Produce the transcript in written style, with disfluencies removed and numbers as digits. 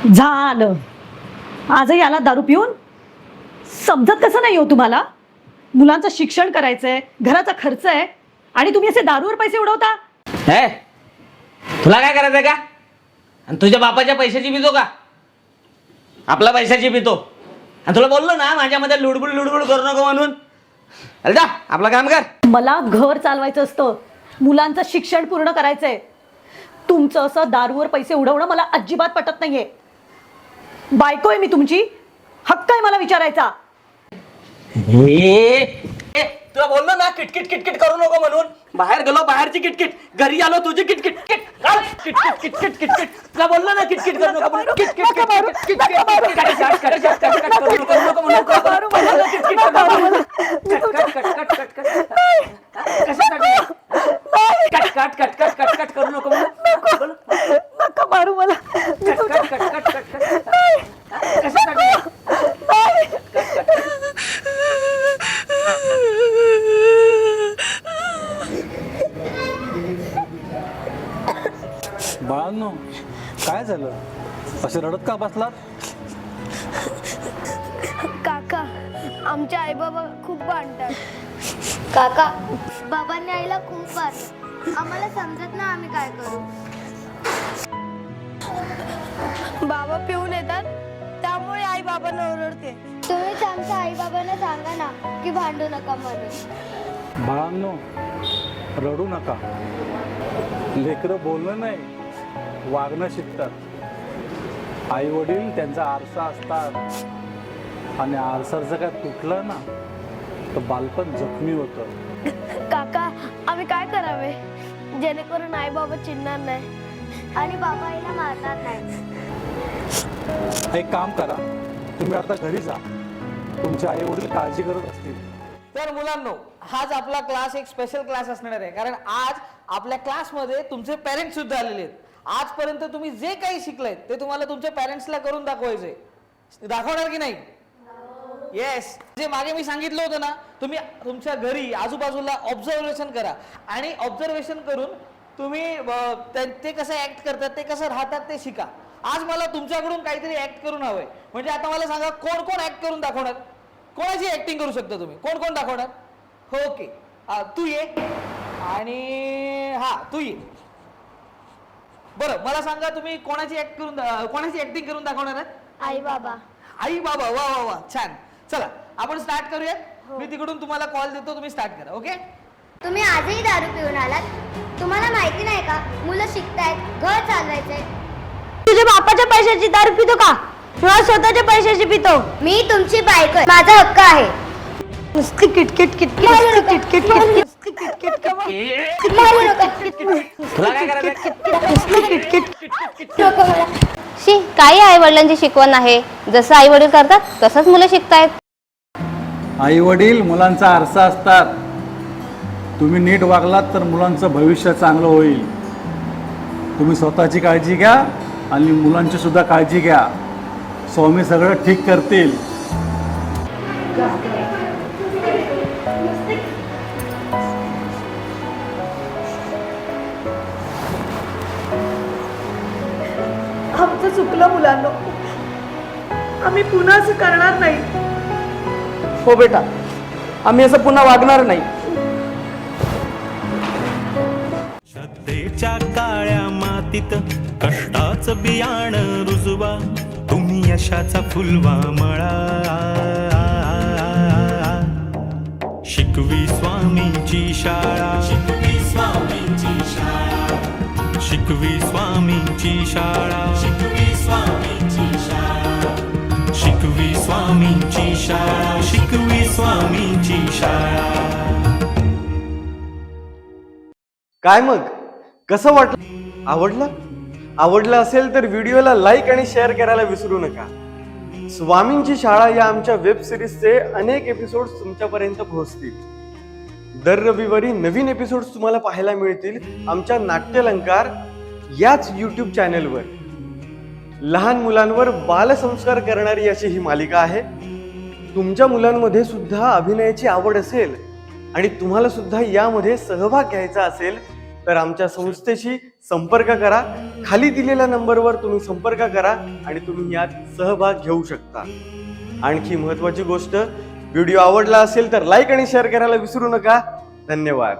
झालं. आजही आला दारू पिऊन. समजत कसं नाही हो तुम्हाला? मुलांचं शिक्षण करायचंय, घराचा खर्च आहे आणि तुम्ही असे दारूवर पैसे उडवता. हे तुला काय करायचंय का? आणि तुझ्या बापाच्या पैशाची पितो का? आपल्या पैशाची पितो. आणि तुला बोललो ना माझ्यामध्ये लुडबुड लुडबुड करू नको म्हणून. अरे जा आपलं काम कर. मला घर चालवायचं असतं, मुलांचं शिक्षण पूर्ण करायचंय. तुमचं असं दारूवर पैसे उडवणं मला अजिबात पटत नाहीये. बायको आहे मी तुमची, हक्क आहे मला विचारायचा. तुला बोललो ना किटकिट किटकिट करू नको म्हणून. बाहेर गेलो बाहेरची किटकिट, घरी आलो तुझी किटकिट किटकिट किटकिट किटकिट. तुला बोललो ना किटकिट करू नको म्हणून. किटकिट किटकिट करू नको म्हणून. Cut cut cut cut cut करू नको म्हणून. नका मारू मला. Cut cut cut cut cut कशासाठी? बाळांनो, काय झालं? असे रडत का बसलात? काका, आमचे आई बाबा खूप भांडतात. काका, बाबांनी आईला खूप मारलं. आम्हाला समजत ना आम्ही काय करू. बाबा पिऊन येतात, त्यामुळे आई बाबांना ओरडते. तुम्हीच आमच्या आई बाबांना सांगा ना की भांडू नका म्हणून. बाळांनो, रडू नका. लेकरं बोलणं नाही, वागणं शिकतात. आई वडील त्यांचा आरसा असतात आणि आरसा जर काय तुटलं ना तर बालपण जखमी होतं. काका, आम्ही काय करावे जेणेकरून आई बाबा चिडणार नाही आणि बाबा आईला मारणार नाही. एक काम करा, तुम्ही आता घरी जा. तुमचे आई वडील काळजी करत असतील. तर मुलांनो, हाच आपला क्लास एक स्पेशल क्लास असणार आहे. कारण आज आपल्या क्लासमध्ये तुमचे पेरेंट्स सुद्धा आलेले आहेत. आजपर्यंत तुम्ही जे काही शिकलाय ते तुम्हाला तुमच्या पेरेंट्सला करून दाखवायचंय. दाखवणार की नाही? येस. जे मागे मी सांगितलं होतं ना, तुम्ही तुमच्या घरी आजूबाजूला ऑब्झर्वेशन करा आणि ऑब्झर्वेशन करून तुम्ही ते कसं ऍक्ट करतात, ते कसं राहतात ते शिका. आज मला तुमच्याकडून काहीतरी ऍक्ट करून हवंय. म्हणजे आता मला सांगा, कोण कोण ऍक्ट करून दाखवणार? कोणाची ऍक्टिंग करू शकता तुम्ही? कोण कोण दाखवणार? ओके, तू ये आणि हा तू ये. बरं, मला सांगा तुम्ही कोणाची ऍक्टिंग करून दाखवणार आहात? आई बाबा. आई बाबा, वा वा वा, छान. चला आपण स्टार्ट करूया. मी तिकडून तुम्हाला कॉल देतो, तुम्ही स्टार्ट करा. ओके. तुम्ही आजही दारू पिऊन आलात. तुम्हाला माहिती नाही का मुलं शिकतायत, घर चालवायचंय. तुझ्या बापाच्या पैशाची दारू पितो का? किंवा स्वतःच्या पैशाची पितो? मी तुमची बायको आहे, माझा हक्क आहे. नुसती किटकिट किटकिट किटकिट किटकिट किटकिट. मारू नका. तुला काय करायचं? नको मला. शी, काही आई वडिलांची शिकवण आहे. जसं आई वडील करतात तसंच मुलं शिकतायत. आई वडील मुलांचा आरसा असतात. तुम्ही नीट वागलात तर मुलांचं भविष्य चांगलं होईल. तुम्ही स्वतःची काळजी घ्या आणि मुलांची सुद्धा काळजी घ्या. स्वामी सगळं ठीक करतील. आमचं चुकलं मुलांनो, आम्ही पुन्हा असं करणार नाही. हो बेटा, आम्ही असं पुन्हा वागणार नाही. श्रद्धेच्या काळ्या मातीत कष्टाचं बियाण रुजवा. तुम्ही यशाचा फुलवा मळा. शिकवी स्वामींची शाळा. शिकवी स्वामींची शाळा. शिकवी स्वामींची शाळा. शिकवी स्वामींची शाळा. शिकवी स्वामींची शाळा. शिकवी स्वामींची शाळा. काय मग, कसं वाटलं? आवडलं असेल तर व्हिडिओला लाईक आणि शेअर करायला विसरू नका. स्वामींची शाळा या आमच्या वेब सिरीजचे अनेक एपिसोड्स तुमच्यापर्यंत पोहोचतील. दर रविवारी नवीन एपिसोड्स तुम्हाला पाहायला मिळतील आमच्या नाट्यलंकार याच यूट्यूब चॅनेलवर. लहान मुलांवर बालसंस्कार करणारी अशी ही मालिका आहे. तुमच्या मुलांमध्ये सुद्धा अभिनयाची आवड असेल आणि तुम्हाला सुद्धा यामध्ये सहभाग घ्यायचा असेल तर आमच्या संस्थेशी संपर्क करा खाली दिलेल्या नंबरवर तुम्ही संपर्क करा आणि तुम्ही यात सहभाग घेऊ शकता. आणखी महत्त्वाची गोष्ट, व्हिडिओ आवडला असेल तर लाईक आणि शेअर करायला विसरू नका. धन्यवाद.